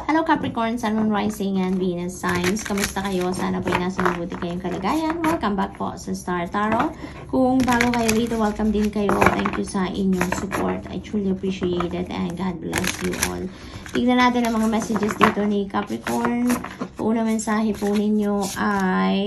Hello Capricorn, Sun, Moon, Rising, and Venus signs. Kamusta kayo? Sana po'y nasa mabuti kayong kalagayan. Welcome back po sa Star Tarot. Kung bago kayo dito, welcome din kayo. Thank you sa inyong support. I truly appreciate it and God bless you all. Tignan natin ang mga messages dito ni Capricorn. Unang mensahe po ninyo ay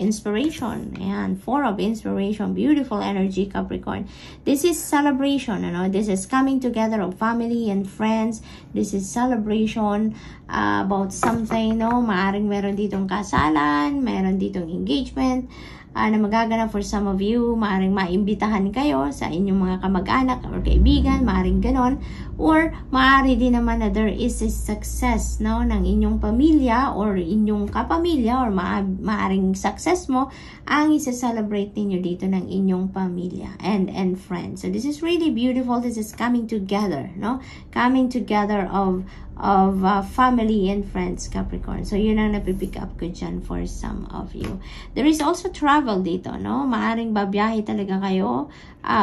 inspiration. Ayan, 4 of inspiration. Beautiful energy, Capricorn. This is celebration. Ano? This is coming together of family and friends. This is celebration about something. No? Maaring meron ditong kasalan, meron ditong engagement na magaganap for some of you. Maaring maimbitahan kayo sa inyong mga kamag-anak or kaibigan, maaring ganon. Or maaari din naman na there is a success, no, ng inyong pamilya or inyong kapamilya, or maaring success mo ang isa-celebrate ninyo dito ng inyong pamilya and friends. So this is really beautiful. This is coming together, no? Coming together of family and friends, Capricorn. So yun ang napipick up ko dyan for some of you. There is also travel dito, no? Maaring babiyahe talaga kayo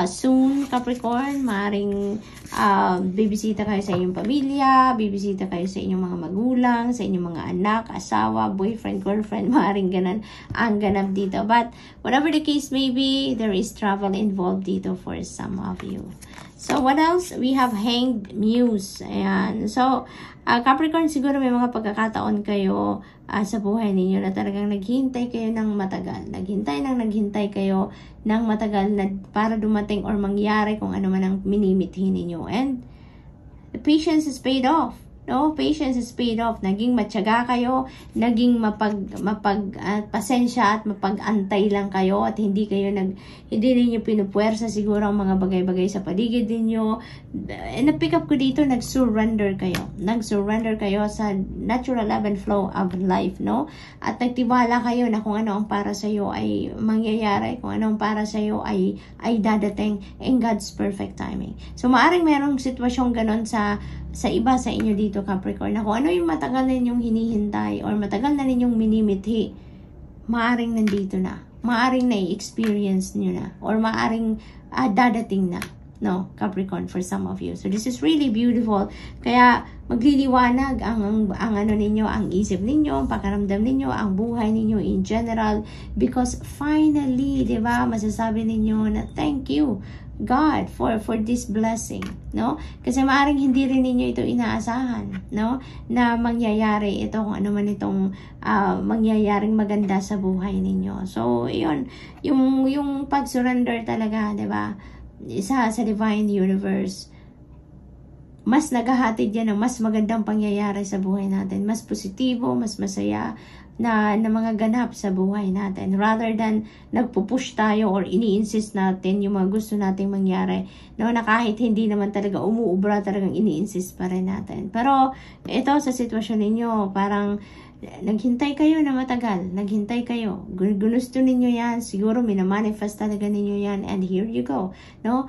soon, Capricorn. Maaring bibisita kayo sa inyong pamilya, bibisita kayo sa inyong mga magulang, sa inyong mga anak, asawa, boyfriend, girlfriend, maaring ganun ang ganap dito. But whatever the case may be, there is travel involved dito for some of you. So, what else? We have Hanged Muse. Ayan. So, Capricorn, siguro may mga pagkakataon kayo sa buhay ninyo na talagang naghintay kayo ng matagal. Naghintay kayo ng matagal na para dumating or mangyari kung ano man ang minimithi ninyo. And the patience is paid off. No, patience is paid off. Naging matyaga kayo, naging pasensya at mapag-antay lang kayo at hindi ninyo pinupuwersa siguro ang mga bagay-bagay sa paligid ninyo. Na-pick up ko dito, nag-surrender kayo. Nag-surrender kayo sa natural ebb and flow of life, no? At nagtiwala kayo na kung ano ang para sa iyo ay mangyayari, kung ano ang para sa iyo ay dadating in God's perfect timing. So maaring merong sitwasyong ganon sa iba sa inyo dito, Capricorn, na kung ano yung matagal na ninyong hinihintay or matagal na ninyong minimithi, maaring nandito na. Maaring na-experience nyo na. Or maaring dadating na. No, Capricorn, for some of you. So this is really beautiful. Kaya magliliwanag ang ano ninyo, ang isip ninyo, ang pakiramdam ninyo, ang buhay ninyo in general. Because finally, di ba, masasabi ninyo na thank you God for this blessing, no? Kasi maaring hindi rin ninyo ito inaasahan, no? Na mangyayari ito, kung ano man itong mangyayaring maganda sa buhay ninyo. So, yun, yung pag-surrender talaga, 'di ba? Isa sa divine universe, mas naghahatid yan ng mas magandang pangyayari sa buhay natin, mas positibo, mas masaya na mga ganap sa buhay natin, rather than nagpupush tayo or ini-insist natin yung mga gusto nating mangyari, no, na kahit hindi naman talaga umuubra, talagang ini-insist pa rin natin. Pero ito sa sitwasyon ninyo, parang naghintay kayo na matagal, naghintay kayo, gusto ninyo yan, siguro minamanifest talaga ninyo yan, and here you go, no?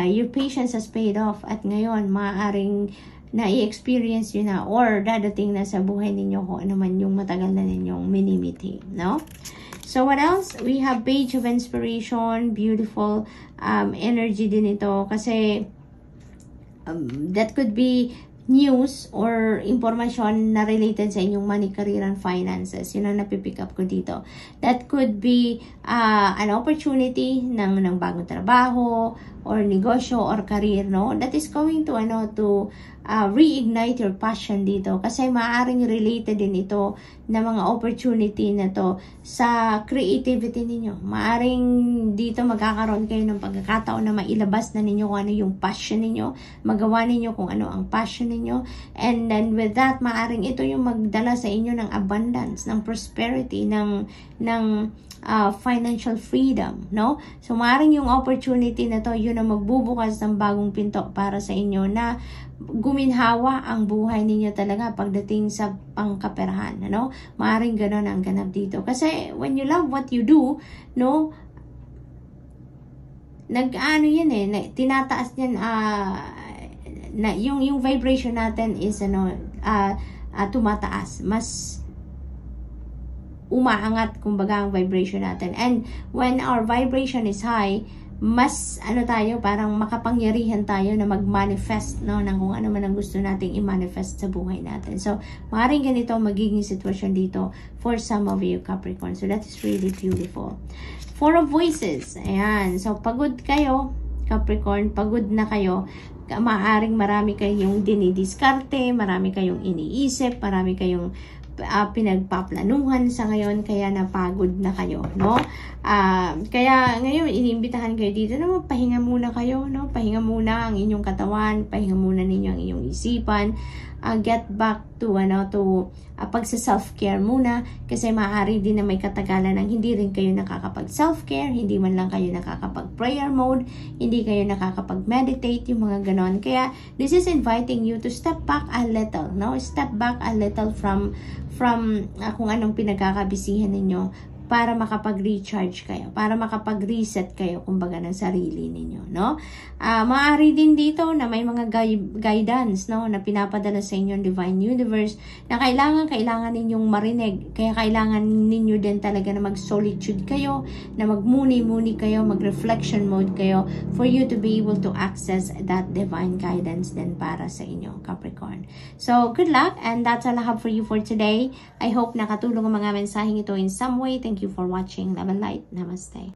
Your patience has paid off, at ngayon maaaring na i-experience yun na or dadating na sa buhay ninyo kung ano man yung matagal na ninyong minimithi, no? So what else? We have Page of Inspiration. Beautiful energy din ito kasi that could be news or information na related sa inyong money, career, and finances. Yun ang napipick up ko dito. That could be an opportunity ng bagong trabaho or negosyo or career, no? That is going to reignite your passion dito kasi maaaring related din ito na mga opportunity na to sa creativity ninyo. Maaaring dito magkakaroon kayo ng pagkakataon na mailabas na ninyo kung ano yung passion ninyo, magawa ninyo kung ano ang passion ninyo, and then with that, maaaring ito yung magdala sa inyo ng abundance, ng prosperity, ng financial freedom, no? So maaaring yung opportunity na to, yun ang magbubukas ng bagong pinto para sa inyo na guminhawa ang buhay ninyo talaga pagdating sa pangkaperahan, no? Maaaring gano'n ang ganap dito. Kasi when you love what you do, no, tinataas yan, na yung vibration natin is tumataas, mas umaangat kumbaga ang vibration natin. And when our vibration is high, mas ano tayo, parang makapangyarihan tayo na mag-manifest, no, ng kung ano man ang gusto nating i-manifest sa buhay natin. So, maaaring ganito magiging sitwasyon dito for some of you, Capricorn. So, that is really beautiful. Four of Voices. Ayan. So, pagod kayo, Capricorn. Pagod na kayo. Maaaring marami kayong dinidiskarte, marami kayong iniisip, marami kayong pinagpaplanuhan sa ngayon, kaya napagod na kayo, no? Kaya ngayon iniimbitahan kayo dito na pahinga muna kayo, no? Pahinga muna ang inyong katawan, pahinga muna ninyo ang inyong isipan, get back to pagsa self-care muna, kasi maaari din na may katagalan ng hindi rin kayo nakakapag self-care, hindi man lang kayo nakakapag prayer mode, hindi kayo nakakapag meditate, yung mga ganon. Kaya this is inviting you to step back a little, no? Step back a little from kung anong pinagkakabisihan ninyo, para makapag-recharge kayo, para makapag-reset kayo, kumbaga, ng sarili ninyo, no? Maaari din dito na may mga guidance, no, na pinapadala sa inyo ng Divine Universe, na kailangan ninyong marinig. Kaya kailangan ninyo din talaga na mag-solitude kayo, na magmuni-muni kayo, mag-reflection mode kayo, for you to be able to access that divine guidance din para sa inyo, Capricorn. So, good luck, and that's all I have for you for today. I hope nakatulong ang mga mensaheng ito in some way. Thank you for watching. Love and light. Namaste.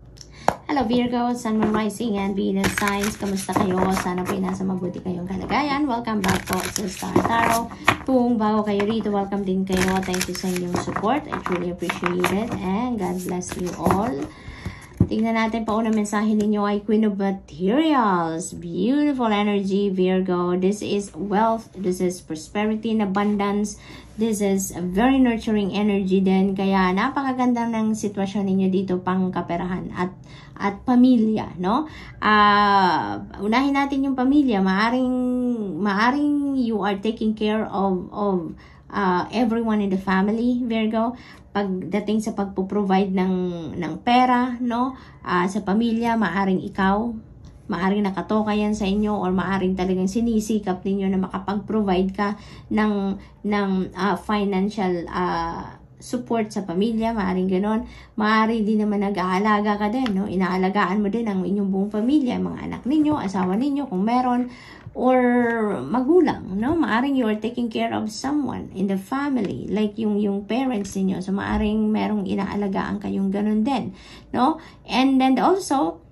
Hello Virgo, Sun, Moon, Rising, and Venus signs. Kamusta kayo? Sana po nasa mabuti kayong kalagayan. Welcome back po sa Star Tarot. Kung bago kayo rito, welcome din kayo. Thank you sa inyong support. I truly appreciate it. And God bless you all. Tingnan natin pa unang mensahe ninyo ay Queen of Materials. Beautiful energy, Virgo. This is wealth. This is prosperity and abundance. This is a very nurturing energy din. Kaya napakaganda ng sitwasyon ninyo dito, pang kaperahan at pamilya, no? Unahin natin yung pamilya. Maaring you are taking care of everyone in the family, Virgo. Pagdating sa pagpo-provide ng pera, no? Sa pamilya, maaring maaring nakatoka yan sa inyo, or maaring talagang sinisikap ninyo na makapag-provide ka ng financial support sa pamilya, maaring ganon. Maaari din naman nag-aalaga ka din, no? Inaalagaan mo din ang inyong buong pamilya, mga anak ninyo, asawa ninyo kung meron, or magulang, no? Maaring you are taking care of someone in the family, like yung parents niyo. So maaring merong inaalagaan kayong ganun din, no? And then also,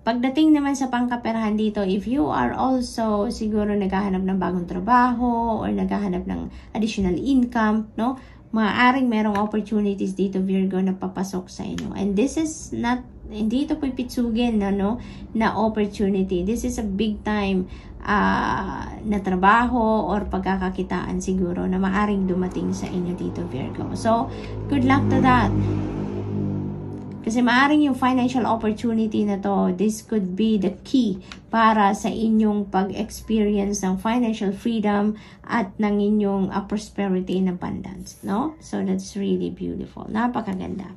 pagdating naman sa pangkaperahan dito, if you are also siguro naghahanap ng bagong trabaho or naghahanap ng additional income, no? Maaring merong opportunities dito, Virgo, na papasok sa inyo. And this is not, hindi ito pipitsugin na opportunity. This is a big time na trabaho or pagkakakitaan siguro na maaring dumating sa inyo dito, Virgo. So, good luck to that. Kasi maaring yung financial opportunity na to, this could be the key para sa inyong pag-experience ng financial freedom at ng inyong prosperity and abundance, no? So that's really beautiful. Napakaganda.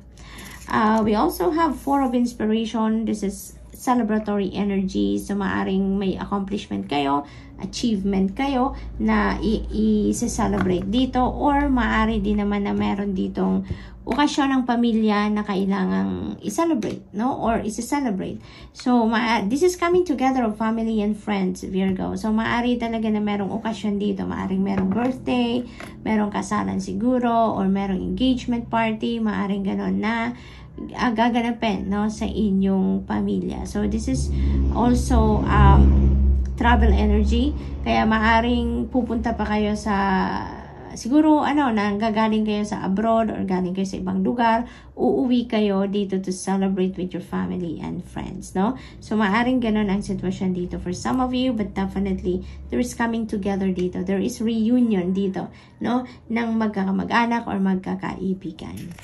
We also have Four of Inspiration. This is celebratory energy. So maaring may accomplishment kayo, achievement kayo na i-celebrate dito, or maaari din naman na meron ditong okasyon ng pamilya na kailangang i-celebrate, no? Or i-celebrate. So, this is coming together of family and friends, Virgo. So, maaari talaga na merong okasyon dito. Maaring merong birthday, merong kasalan siguro, or merong engagement party, maaring ganon na gaganapin, no, sa inyong pamilya. So, this is also travel energy. Kaya maaring pupunta pa kayo sa siguro nanggagaling kayo sa abroad or galing kayo sa ibang lugar, uuwi kayo dito to celebrate with your family and friends, no? So maaring ganun ang sitwasyon dito for some of you, but definitely there is coming together dito. There is reunion dito, no, ng magkakamag-anak or magkakaibigan.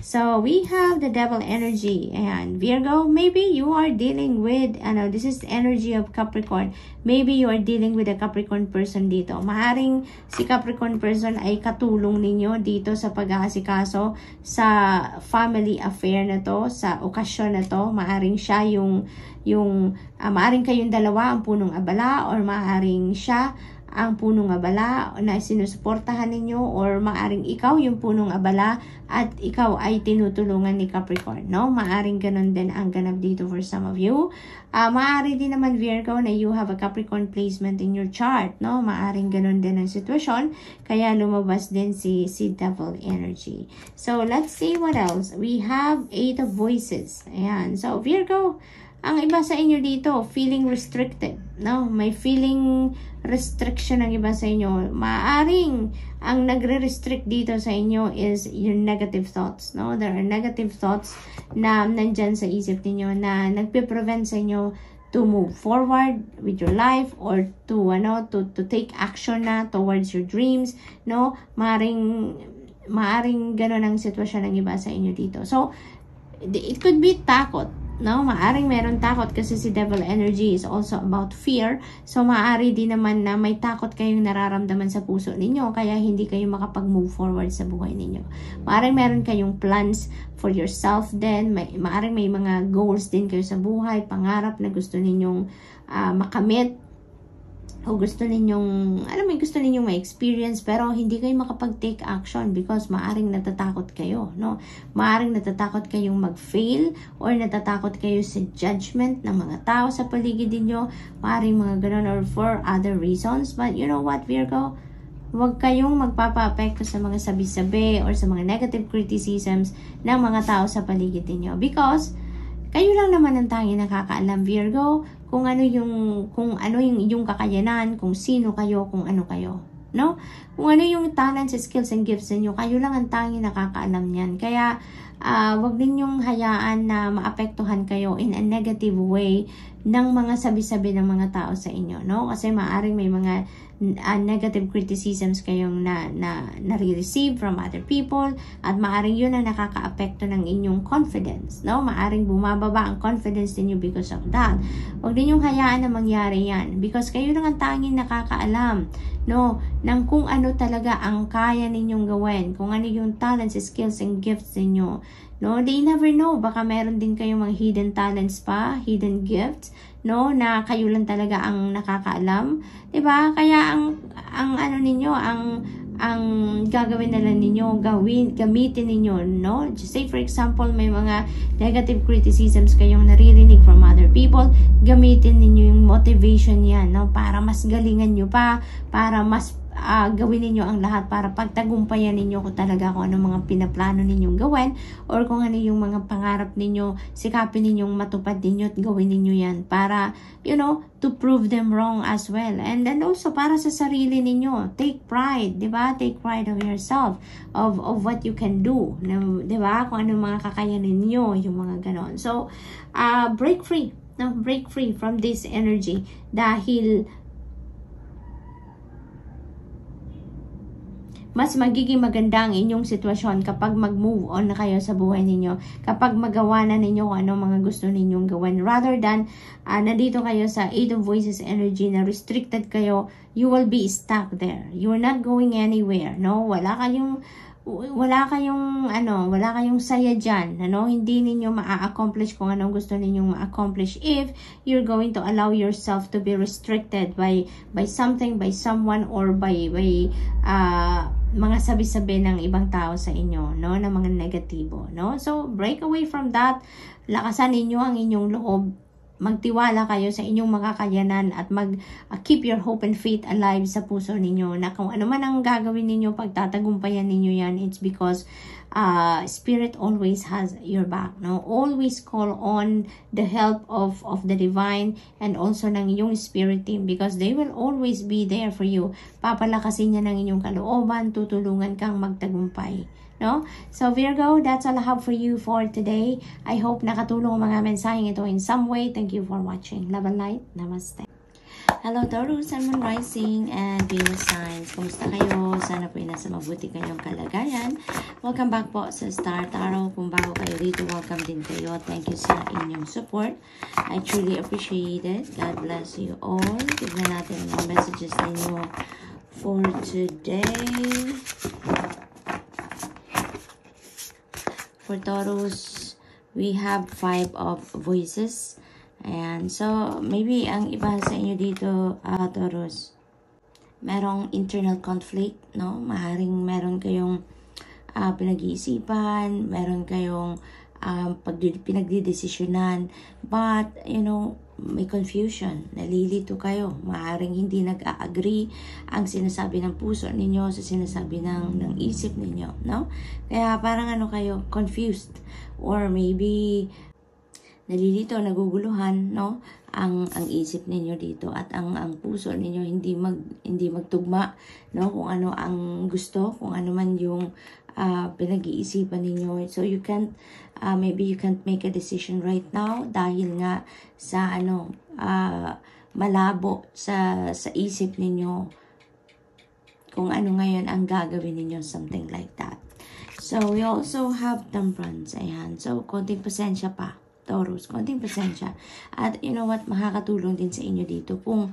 So we have the devil energy, and Virgo, maybe you are dealing with this is the energy of Capricorn. Maybe you are dealing with a Capricorn person dito. Maaring si Capricorn person ay katulong ninyo dito sa pag-aasikaso sa family affair na to, sa okasyon na to. Maaring siya maaring kayong dalawa ang punong abala, or maaring siya ang punong abala na sinusuportahan ninyo, or maaring ikaw yung punong abala at ikaw ay tinutulungan ni Capricorn, no? Maaring ganun din ang ganap dito for some of you. Maari din naman, Virgo, na you have a Capricorn placement in your chart, no? Maaring ganun din ang sitwasyon, kaya lumabas din si Devil energy. So, let's see what else. We have 8 of voices. Ayan. So, Virgo, ang iba sa inyo dito, feeling restricted, no? May feeling restriction ang iba sa inyo. Maaring ang nagre-restrict dito sa inyo is your negative thoughts, no? There are negative thoughts na nandyan sa isip niyo na nagpe-prevent sa inyo to move forward with your life, or to take action na towards your dreams, no? Maaring ganun ang sitwasyon ng iba sa inyo dito. So, it could be takot, no? Maaring meron takot kasi si Devil energy is also about fear. So, maari din naman na may takot kayong nararamdaman sa puso ninyo, kaya hindi kayo makapag-move forward sa buhay ninyo. Maaring meron kayong plans for yourself din. Maaring may mga goals din kayo sa buhay, pangarap na gusto ninyong makamit, o gusto ninyong, gusto ninyong ma-experience, pero hindi kayo makapag-take action because maaring natatakot kayo, no? Maaring natatakot kayong mag-fail, or natatakot kayo sa judgment ng mga tao sa paligid niyo, maaring mga ganun, or for other reasons. But you know what, Virgo? Huwag kayong magpapa-apekto sa mga sabi-sabi or sa mga negative criticisms ng mga tao sa paligid niyo, because kayo lang naman ang tanging nakakaalam, Virgo, kung ano yung inyong kakayanan, kung sino kayo, kung ano kayo, no? Kung ano yung talents, skills, and gifts niyo, kayo lang ang tanging nakakaalam niyan. Kaya, wag ninyong hayaan na maapektuhan kayo in a negative way ng mga sabi-sabi ng mga tao sa inyo, no? Kasi maaring may mga negative criticisms kayong nare-receive from other people, at maaring yun ang nakaka-apekto ng inyong confidence, no? Maaring bumababa ang confidence niyo because of that. Huwag ninyong hayaan na mangyari yan, because kayo lang ang tanging nakakaalam, no, ng kung ano talaga ang kaya ninyong gawin, kung ano yung talents, skills, and gifts niyo, no? They never know, baka meron din kayong mga hidden talents pa, hidden gifts, no, na kayo lang talaga ang nakakaalam, 'di ba? Kaya ang ano ninyo, ang gagawin na lang ninyo, gamitin ninyo, no? Just say for example, may mga negative criticisms kayong naririnig from other people, gamitin ninyo yung motivation yan, no? Para mas galingan nyo pa, para mas gawin ninyo ang lahat para pagtagumpayan ninyo kung talaga kung ano mga pinaplano ninyong gawin, or kung ano yung mga pangarap ninyo, sikapin ninyong matupad ninyo at gawin ninyo yan para, to prove them wrong as well. And then also, para sa sarili ninyo, take pride, di ba? Take pride of yourself, of what you can do, di ba? Kung ano mga kakayanin ninyo, yung mga ganon. So, break free from this energy, dahil mas magiging maganda ang inyong sitwasyon kapag mag-move on na kayo sa buhay ninyo, kapag magawa na ninyo kung ano mga gusto ninyong gawin, rather than nandito kayo sa 8 of voices energy na restricted kayo, you will be stuck there. You're not going anywhere, no? Wala kayong saya dyan, hindi ninyo ma-accomplish kung anong gusto ninyong ma-accomplish if you're going to allow yourself to be restricted by something, by someone, or by mga sabi-sabi ng ibang tao sa inyo, no, na mga negatibo, no? So, break away from that. Lakasan ninyo ang inyong loob. Magtiwala kayo sa inyong makakayanan at keep your hope and faith alive sa puso ninyo, na kung ano man ang gagawin ninyo, pagtatagumpayan ninyo yan, it's because Spirit always has your back, no? Always call on the help of the divine and also ng inyong spirit team, because they will always be there for you. Papalakasin niya ng inyong kalooban, tutulungan kang magtagumpay, no? So Virgo, that's all I have for you for today. I hope nakatulong ang mga mensaheng ito in some way. Thank you for watching. Love and light. Namaste. Hello Taurus, Sun, Moon, Rising, and Venus signs. Kumusta kayo? Sana po nasa mabuti kayong kalagayan. Welcome back po sa Star Tarot. Kung bago kayo dito, welcome din kayo. Thank you sa inyong support. I truly appreciate it. God bless you all. Tignan natin ang messages ninyo for today. For Taurus, we have 5 of voices. And so, maybe ang iba sa inyo dito, Taurus, merong internal conflict, no? Maaaring meron kayong pinag-iisipan, meron kayong pinagdidesisyonan, but, may confusion, nalilito kayo, maaaring hindi nag-a-agree ang sinasabi ng puso ninyo sa sinasabi ng isip ninyo, no? Kaya parang kayo, confused, or maybe nalilito, naguguluhan, no? Ang isip ninyo dito at ang puso ninyo hindi magtugma, no? Kung ano ang gusto, kung ano man yung pinag-iisipan ninyo. So you can't maybe you can't make a decision right now dahil nga sa malabo sa isip ninyo kung ano ngayon ang gagawin ninyo, something like that. So we also have temperance. Ayan. So konting pasensya pa, Taurus, konting pasensya. At you know what, makakatulong din sa inyo dito kung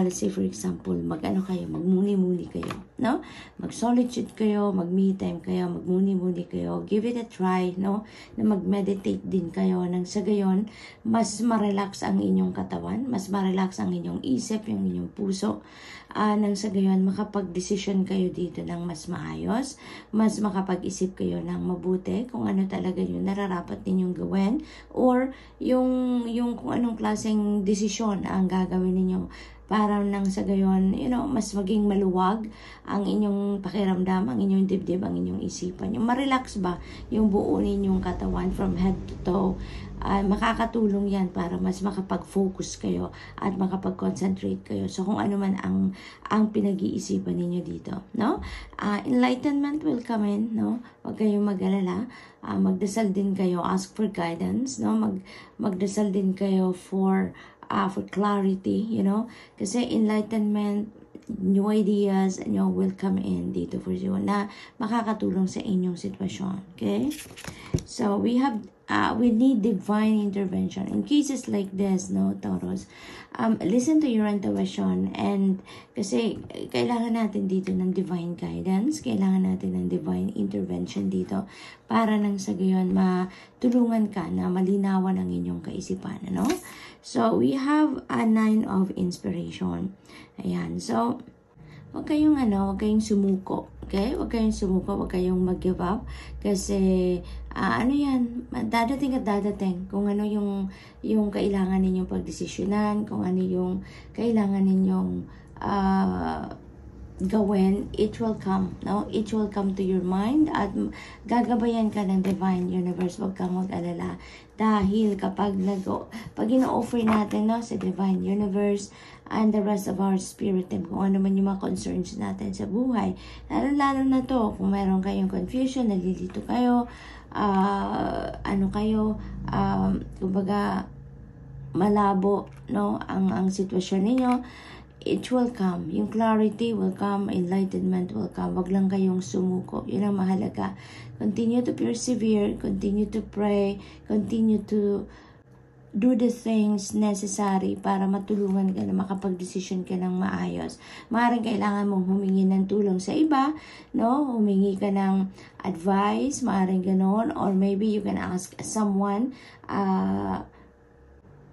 let's say for example, magmuni-muni kayo, no? Mag-solitude kayo, mag-me time kayo, magmuni-muni kayo. Give it a try, no? Na mag-meditate din kayo nang sa gayon, mas ma-relax ang inyong katawan, mas ma-relax ang inyong isip, yung inyong puso. Nang sa gayon, makapag-decision kayo dito ng mas maayos, mas makapag-isip kayo ng mabuti kung ano talaga yung nararapat ninyong gawin, or yung kung anong klaseng desisyon ang gagawin ninyo para nang sa gayon, mas maging maluwag ang inyong pakiramdam, ang inyong dibdib, ang inyong isipan. Yung ma-relax ba yung buo ninyong katawan from head to toe. Makakatulong yan para mas makapag-focus kayo at makapag-concentrate kayo. So kung ano man ang pinag-iisipan ninyo dito, no? Enlightenment will come in, no? Huwag kayong mag-alala. Magdasal din kayo, ask for guidance, no? Magdasal din kayo for clarity, kasi enlightenment, new ideas, will come in dito for you na makakatulong sa inyong sitwasyon. Okay? So we need divine intervention in cases like this, no, Taurus. Listen to your intuition, and kasi kailangan natin dito ng divine guidance, kailangan natin ng divine intervention dito para nang sa gayon matulungan ka na malinawan ang inyong kaisipan, no? So we have a 9 of inspiration. Ayan. So huwag kayong sumuko. Okay? Huwag kayong sumuko, huwag kayong mag-give up. Kasi, yan, dadating at dadating. Kung ano yung kailangan ninyong pagdesisyonan, kung ano yung kailangan ninyong gawin, it will come, no? It will come to your mind at gagabayan ka ng divine universe. Huwag kang mag-alala. Dahil kapag ino-offer natin, no, sa divine universe and the rest of our spirit team, kung ano man yung mga concerns natin sa buhay, lalo na to, kung meron kayong confusion, nalilito kayo, kumbaga, malabo, no, ang sitwasyon ninyo, it will come. Yung clarity will come, enlightenment will come. Wag lang kayong sumuko. Yun ang mahalaga. Continue to persevere, continue to pray, continue to do the things necessary para matulungan ka na makapag-decision ka ng maayos. Maaaring kailangan mong humingi ng tulong sa iba, no? Humingi ka ng advice, maaaring ganon, or maybe you can ask someone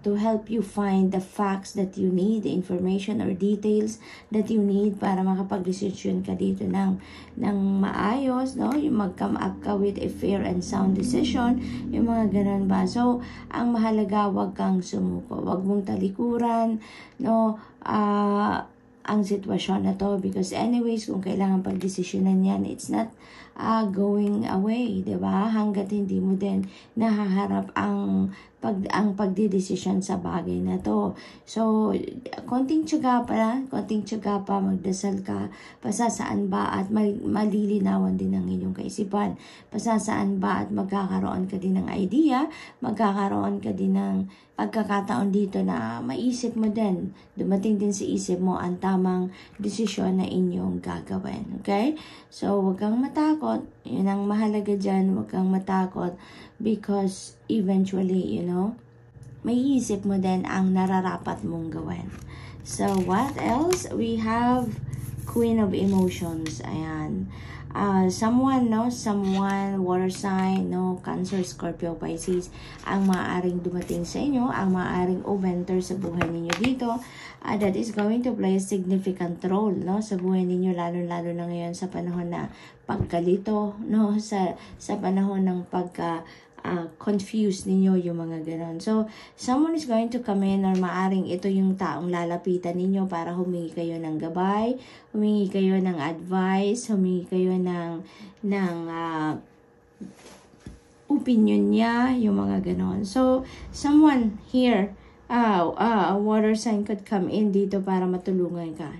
to help you find the facts that you need, the information or details that you need para makapag-decision ka dito ng maayos, no? Yung mag-come up ka with a fair and sound decision, yung mga ganun ba. So, ang mahalaga, wag kang sumuko. Wag mong talikuran, no? Ang sitwasyon na to, because anyways, kung kailangan pag-desisyonan yan, it's not going away, diba? Hanggat hindi mo din nahaharap ang pagdidesisyon sa bagay na to. So, konting tiyaga pa, magdasal ka, pasasaan ba at malilinawan din ang inyong kaisipan, pasasaan ba at magkakaroon ka din ng idea, magkakaroon ka din ng pagkakataon dito na maisip mo din, dumating din sa isip mo ang tamang desisyon na inyong gagawin. Okay? So, huwag kang matakot. Yun ang mahalaga dyan, huwag kang matakot, because eventually, may isip mo din ang nararapat mong gawin. So, what else? We have Queen of Emotions. Ayan. Someone, water sign, Cancer, Scorpio, Pisces, ang maaaring dumating sa inyo, ang maaaring umenter sa buhay ninyo dito, that is going to play a significant role, sa buhay ninyo, lalo-lalo na ngayon sa panahon na pagkalito, sa panahon ng confused ninyo yung mga ganon. So, someone is going to come in or maaring ito yung taong lalapitan ninyo para humingi kayo ng gabay, humingi kayo ng advice, humingi kayo ng opinion niya, yung mga ganon. So, someone here, a water sign could come in dito para matulungan ka,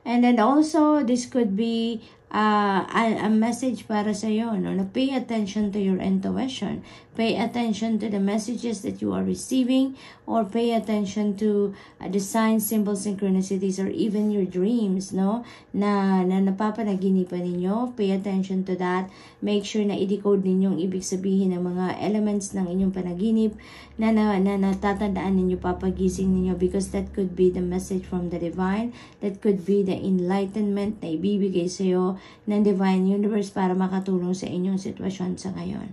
And then also, this could be a message para sa iyo, na pay attention to your intuition, pay attention to the messages that you are receiving, or pay attention to the signs, symbols, synchronicities, or even your dreams, na napapanaginipan ninyo. Pay attention to that. Make sure na i-decode ninyo ang ibig sabihin ng mga elements ng inyong panaginip na natatandaan ninyo papagising ninyo, because that could be the message from the divine, that could be the enlightenment na ibibigay sa iyo ng divine universe para makatulong sa inyong sitwasyon sa ngayon.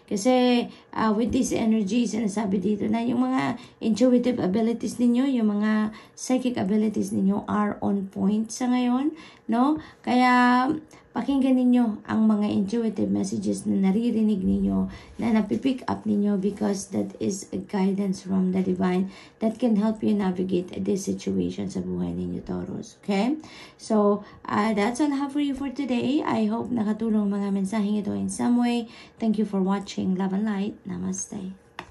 Kasi with this energy, sinasabi dito na yung mga intuitive abilities ninyo, yung mga psychic abilities ninyo are on point sa ngayon, Kaya pakinggan ninyo ang mga intuitive messages na naririnig ninyo, na napipick up ninyo, because that is a guidance from the divine that can help you navigate this situation sa buhay ninyo, Taurus. Okay? So, that's all I have for you for today. I hope nakatulong mga mensaheng ito in some way. Thank you for watching. Love and light. Namaste.